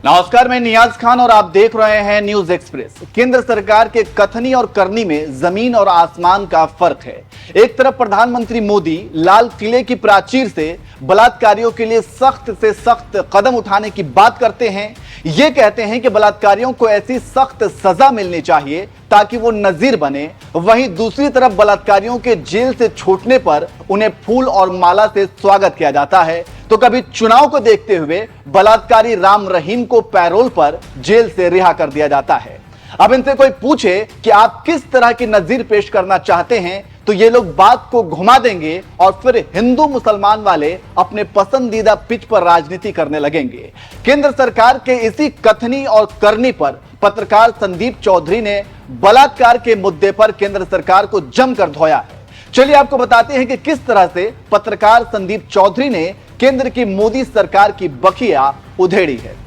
नमस्कार, मैं नियाज खान और आप देख रहे हैं न्यूज एक्सप्रेस। केंद्र सरकार के कथनी और करनी में जमीन और आसमान का फर्क है। एक तरफ प्रधानमंत्री मोदी लाल किले की प्राचीर से बलात्कारियों के लिए सख्त से सख्त कदम उठाने की बात करते हैं। ये कहते हैं कि बलात्कारियों को ऐसी सख्त सजा मिलनी चाहिए ताकि वो नजीर बने। वहीं दूसरी तरफ बलात्कारियों के जेल से छूटने पर उन्हें फूल और माला से स्वागत किया जाता है। तो कभी चुनाव को देखते हुए बलात्कारी राम रहीम को पैरोल पर जेल से रिहा कर दिया जाता है। अब इनसे कोई पूछे कि आप किस तरह की नजीर पेश करना चाहते हैं तो ये लोग बात को घुमा देंगे और फिर हिंदू मुसलमान वाले अपने पसंदीदा पिच पर राजनीति करने लगेंगे। केंद्र सरकार के इसी कथनी और करनी पर पत्रकार संदीप चौधरी ने बलात्कार के मुद्दे पर केंद्र सरकार को जमकर धोया है। चलिए आपको बताते हैं कि किस तरह से पत्रकार संदीप चौधरी ने केंद्र की मोदी सरकार की बखिया उधेड़ी है।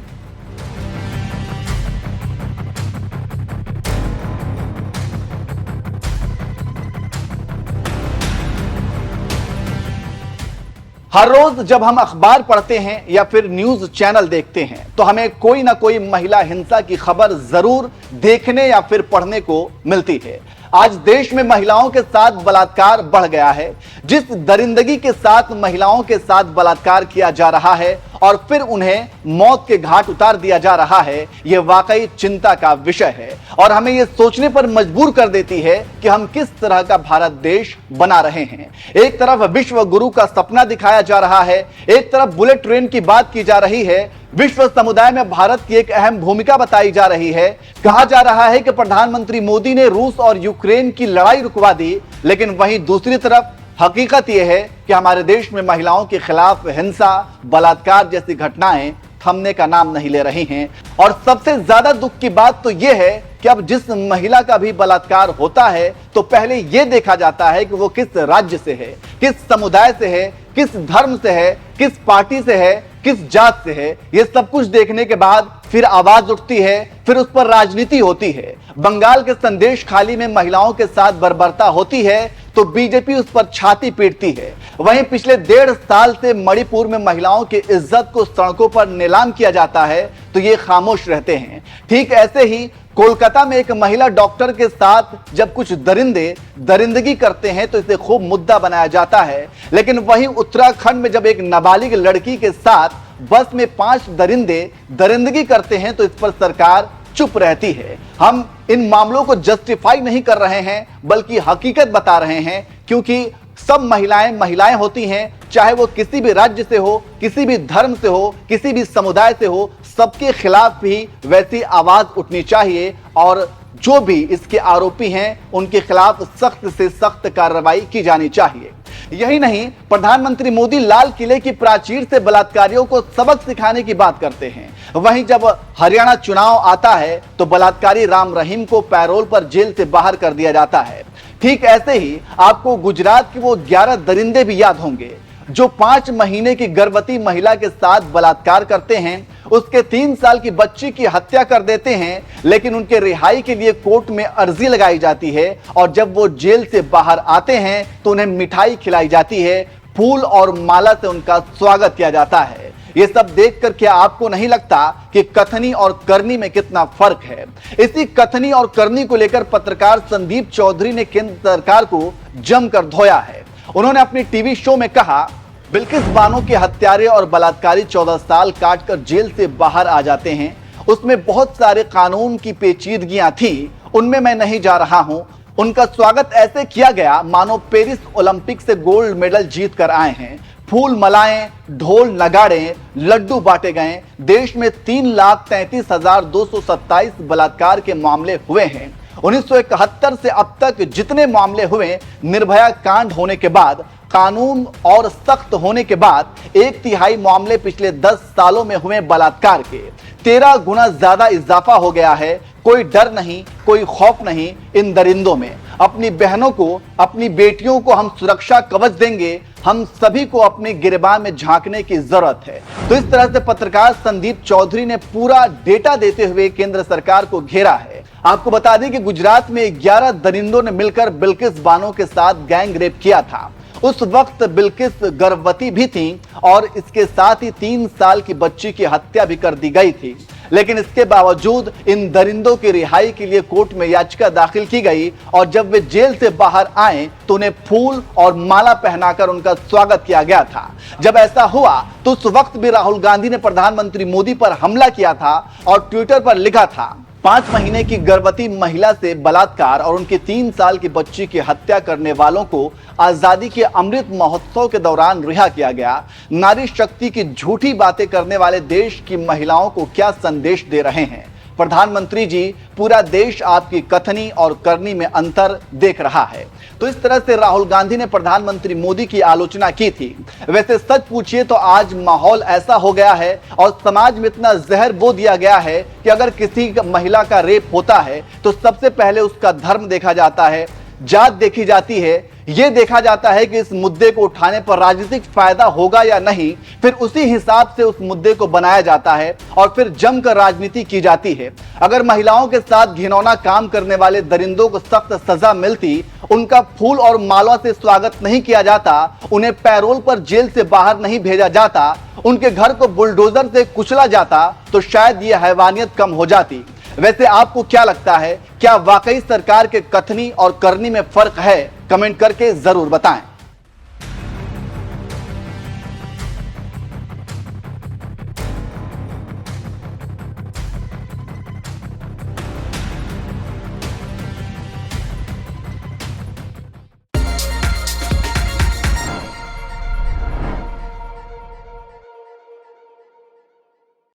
हर रोज जब हम अखबार पढ़ते हैं या फिर न्यूज चैनल देखते हैं तो हमें कोई ना कोई महिला हिंसा की खबर जरूर देखने या फिर पढ़ने को मिलती है। आज देश में महिलाओं के साथ बलात्कार बढ़ गया है। जिस दरिंदगी के साथ महिलाओं के साथ बलात्कार किया जा रहा है और फिर उन्हें मौत के घाट उतार दिया जा रहा है, यह वाकई चिंता का विषय है और हमें यह सोचने पर मजबूर कर देती है कि हम किस तरह का भारत देश बना रहे हैं। एक तरफ विश्व गुरु का सपना दिखाया जा रहा है, एक तरफ बुलेट ट्रेन की बात की जा रही है, विश्व समुदाय में भारत की एक अहम भूमिका बताई जा रही है। कहा जा रहा है कि प्रधानमंत्री मोदी ने रूस और यूक्रेन की लड़ाई रुकवा दी, लेकिन वहीं दूसरी तरफ हकीकत यह है कि हमारे देश में महिलाओं के खिलाफ हिंसा, बलात्कार जैसी घटनाएं थमने का नाम नहीं ले रही हैं। और सबसे ज्यादा दुख की बात तो यह है कि अब जिस महिला का भी बलात्कार होता है तो पहले यह देखा जाता है कि वो किस राज्य से है, किस समुदाय से है, किस धर्म से है, किस पार्टी से है, किस जात से है। ये सब कुछ देखने के बाद फिर आवाज उठती है, फिर उस पर राजनीति होती है। बंगाल के संदेश खाली में महिलाओं के साथ बर्बरता होती है तो बीजेपी उस पर छाती पीटती है। वहीं पिछले 1.5 साल से मणिपुर में महिलाओं की इज्जत को सड़कों पर नीलाम किया जाता है तो ये खामोश रहते हैं। ठीक ऐसे ही कोलकाता में एक महिला डॉक्टर के साथ जब कुछ दरिंदे दरिंदगी करते हैं तो इसे खूब मुद्दा बनाया जाता है, लेकिन वहीं उत्तराखंड में जब एक नाबालिग लड़की के साथ बस में 5 दरिंदे दरिंदगी करते हैं तो इस पर सरकार चुप रहती है। हम इन मामलों को जस्टिफाई नहीं कर रहे हैं बल्कि हकीकत बता रहे हैं, क्योंकि सब महिलाएं होती हैं, चाहे वो किसी भी राज्य से हो, किसी भी धर्म से हो, किसी भी समुदाय से हो, सबके खिलाफ भी वैसी आवाज उठनी चाहिए और जो भी इसके आरोपी हैं उनके खिलाफ सख्त से सख्त कार्रवाई की जानी चाहिए। यही नहीं, प्रधानमंत्री मोदी लाल किले की प्राचीर से बलात्कारियों को सबक सिखाने की बात करते हैं। वहीं जब हरियाणा चुनाव आता है तो बलात्कारी राम रहीम को पैरोल पर जेल से बाहर कर दिया जाता है। ठीक ऐसे ही आपको गुजरात के वो 11 दरिंदे भी याद होंगे जो 5 महीने की गर्भवती महिला के साथ बलात्कार करते हैं, उसके 3 साल की बच्ची की हत्या कर देते हैं, लेकिन उनके रिहाई के लिए कोर्ट में अर्जी लगाई जाती है और जब वो जेल से बाहर आते हैं तो उन्हें मिठाई खिलाई जाती है, फूल और माला से उनका स्वागत किया जाता है। ये सब देखकर क्या आपको नहीं लगता कि कथनी और करनी में कितना फर्क है? इसी कथनी और करनी को लेकर पत्रकार संदीप चौधरी ने केंद्र सरकार को जमकर धोया है। उन्होंने अपनी टीवी शो में कहा, बिल्किस बानो के हत्यारे और बलात्कारी 14 साल काटकर जेल से बाहर आ जाते हैं। उसमें बहुत सारे कानून की पेचीदगियां थी, उनमें मैं नहीं जा रहा हूं। उनका स्वागत ऐसे किया गया मानो पेरिस ओलंपिक से गोल्ड मेडल जीत कर आए हैं। फूल मालाएं, ढोल नगाड़े, लड्डू बांटे गए। देश में 3,33,227 बलात्कार के मामले हुए हैं। 1971 से अब तक जितने मामले हुए, निर्भया कांड होने के बाद, कानून और सख्त होने के बाद 1/3 मामले पिछले 10 सालों में हुए बलात्कार के। 13 गुना ज्यादा इजाफा हो गया है। कोई डर नहीं, कोई खौफ नहीं इन दरिंदों में। अपनी बहनों को, अपनी बेटियों को हम सुरक्षा कवच देंगे। हम सभी को अपने गिरबान में झांकने की जरूरत है। तो इस तरह से पत्रकार संदीप चौधरी ने पूरा डेटा देते हुए केंद्र सरकार को घेरा है। आपको बता दें कि गुजरात में 11 दरिंदों ने मिलकर बिल्किस बानो के साथ गैंग रेप किया था। उस वक्त बिल्किस गर्भवती भी थी और इसके साथ ही 3 साल की बच्ची की हत्या भी कर दी गई थी। लेकिन इसके बावजूद इन दरिंदों की रिहाई के लिए कोर्ट में याचिका दाखिल की गई और जब वे जेल से बाहर आए तो उन्हें फूल और माला पहनाकर उनका स्वागत किया गया था। जब ऐसा हुआ तो उस वक्त भी राहुल गांधी ने प्रधानमंत्री मोदी पर हमला किया था और ट्विटर पर लिखा था, 5 महीने की गर्भवती महिला से बलात्कार और उनके 3 साल की बच्ची की हत्या करने वालों को आजादी के अमृत महोत्सव के दौरान रिहा किया गया। नारी शक्ति की झूठी बातें करने वाले देश की महिलाओं को क्या संदेश दे रहे हैं? प्रधानमंत्री जी, पूरा देश आपकी कथनी और करनी में अंतर देख रहा है। तो इस तरह से राहुल गांधी ने प्रधानमंत्री मोदी की आलोचना की थी। वैसे सच पूछिए तो आज माहौल ऐसा हो गया है और समाज में इतना जहर बो दिया गया है कि अगर किसी महिला का रेप होता है तो सबसे पहले उसका धर्म देखा जाता है, जात देखी जाती है, यह देखा जाता है कि इस मुद्दे को उठाने पर राजनीतिक फायदा होगा या नहीं, फिर उसी हिसाब से उस मुद्दे को बनाया जाता है और फिर जमकर राजनीति की जाती है। अगर महिलाओं के साथ घिनौना काम करने वाले दरिंदों को सख्त सजा मिलती, उनका फूल और माला से स्वागत नहीं किया जाता, उन्हें पैरोल पर जेल से बाहर नहीं भेजा जाता, उनके घर को बुलडोजर से कुचला जाता, तो शायद यह हैवानियत कम हो जाती। वैसे आपको क्या लगता है, क्या वाकई सरकार के कथनी और करनी में फर्क है? कमेंट करके जरूर बताएं।